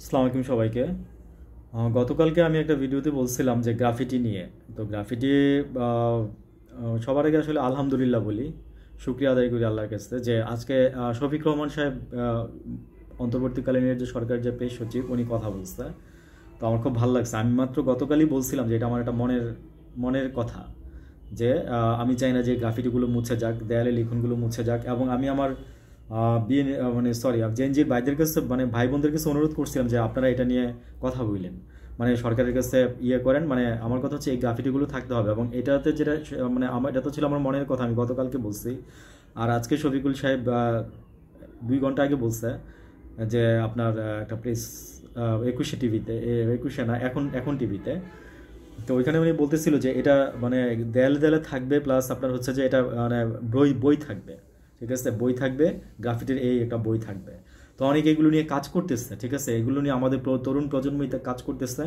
আসসালামু আলাইকুম সবাইকে। গতকালকে আমি একটা ভিডিওতে বলছিলাম যে গ্রাফিটি নিয়ে। তো গ্রাফিটি সবার আগে আসলে আলহামদুলিল্লাহ বলি, শুকরিয়া আদায় করি আল্লাহর কাছে যে আজকে শফিক রহমান সাহেব অন্তর্বর্তীকালীন যে সরকারের যে প্রেস সচিব উনি কথা বলছে। তো আমার খুব ভালো লাগছে। আমি মাত্র গতকালই বলছিলাম যে এটা আমার একটা মনের মনের কথা, যে আমি চাই না যে গ্রাফিটিগুলো মুছে যাক, দেয়ালে লিখনগুলো মুছে যাক। এবং আমি আমার বিয়ে মানে সরি জেনজির ভাইদের কাছে মানে ভাই বোনদের কাছে অনুরোধ করছিলাম যে আপনারা এটা নিয়ে কথা বললেন, মানে সরকারের কাছে করেন। মানে আমার কথা হচ্ছে এই গ্রাফিটিগুলো থাকতে হবে। এবং এটাতে যেটা মানে আমার এটা তো ছিল আমার মনের কথা, আমি গতকালকে বলছি। আর আজকে শফিকুল সাহেব 2 ঘন্টা আগে বলছে যে আপনার একটা প্রেস 21শে টিভিতে, 21শে না, এখন এখন টিভিতে। তো ওইখানে উনি বলতেছিল যে এটা মানে দেয়ালে দেয়ালে থাকবে, প্লাস আপনার হচ্ছে যে এটা মানে বই বই থাকবে, ঠিক আছে, বই থাকবে, গ্রাফিটির এই একটা বই থাকবে। তো অনেকে এগুলো নিয়ে কাজ করতেছে, ঠিক আছে, এগুলো নিয়ে আমাদের তরুণ প্রজন্ম কাজ করতেছে।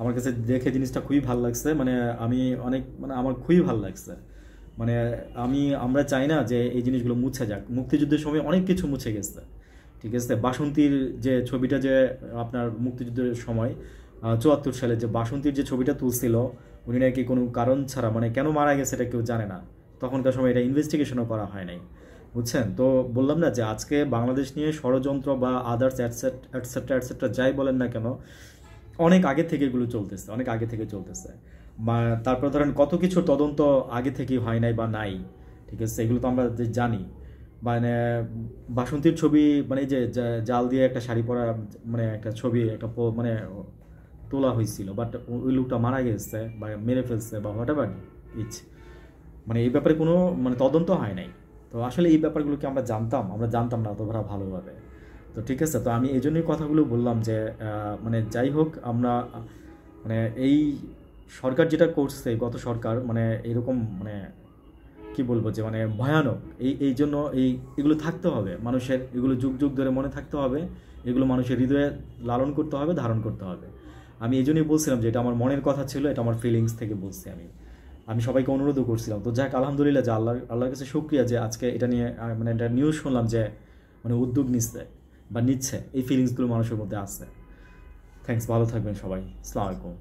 আমার কাছে দেখে জিনিসটা খুবই ভালো লাগছে। মানে আমি অনেক মানে আমার খুবই ভালো লাগছে। মানে আমরা চাই না যে এই জিনিসগুলো মুছে যাক। মুক্তিযুদ্ধের সময় অনেক কিছু মুছে গেছে, ঠিক আছে। বাসন্তীর যে ছবিটা, যে আপনার মুক্তিযুদ্ধের সময় 74 সালে যে বাসন্তীর যে ছবিটা তুলছিল, উনি নাকি কোনো কারণ ছাড়া, মানে কেন মারা গেছে এটা কেউ জানে না। তখনকার সময় এটা ইনভেস্টিগেশনও করা হয় নাই, বুঝছেন। তো বললাম না যে আজকে বাংলাদেশ নিয়ে ষড়যন্ত্র বা আদার্স অ্যাটসেট্রা অ্যাটসেট্রা যাই বলেন না কেন, অনেক আগে থেকে এগুলো চলতেছে, অনেক আগে থেকে চলতেছে। বা তারপর ধরেন কত কিছু তদন্ত আগে থেকেই হয় নাই বা নাই, ঠিক আছে, এগুলো তো আমরা জানি। মানে বাসন্তীর ছবি, মানে এই যে জাল দিয়ে একটা শাড়ি পরা মানে একটা ছবি একটা মানে তোলা হয়েছিল, বাট ওই লোকটা মারা গেছে বা মেরে ফেলছে বা হোয়াট এভার ইচ, মানে এই ব্যাপারে কোনো মানে তদন্ত হয় নাই। তো আসলে এই ব্যাপারগুলোকে আমরা জানতাম না অতটা ভালোভাবে। তো ঠিক আছে, তো আমি এই জন্যই কথাগুলো বললাম যে মানে যাই হোক, আমরা মানে এই সরকার যেটা করছে, গত সরকার মানে এরকম মানে কি বলবো যে মানে ভয়ানক। এই জন্য এগুলো থাকতে হবে মানুষের, এগুলো যুগ যুগ ধরে মনে থাকতে হবে, এগুলো মানুষের হৃদয়ে লালন করতে হবে, ধারণ করতে হবে। আমি এই জন্যই বলছিলাম যে এটা আমার মনের কথা ছিল, এটা আমার ফিলিংস থেকে বলছি। আমি সবাইকে অনুরোধও করছিলাম। তো যাক, আলহামদুলিল্লাহ, যে আল্লাহর কাছে শুকরিয়া যে আজকে এটা নিয়ে মানে একটা নিউজ শুনলাম যে মানে উদ্যোগ নিচ্ছে, এই ফিলিংসগুলো মানুষের মধ্যে আছে। থ্যাঙ্কস, ভালো থাকবেন সবাই। আসসালামু আলাইকুম।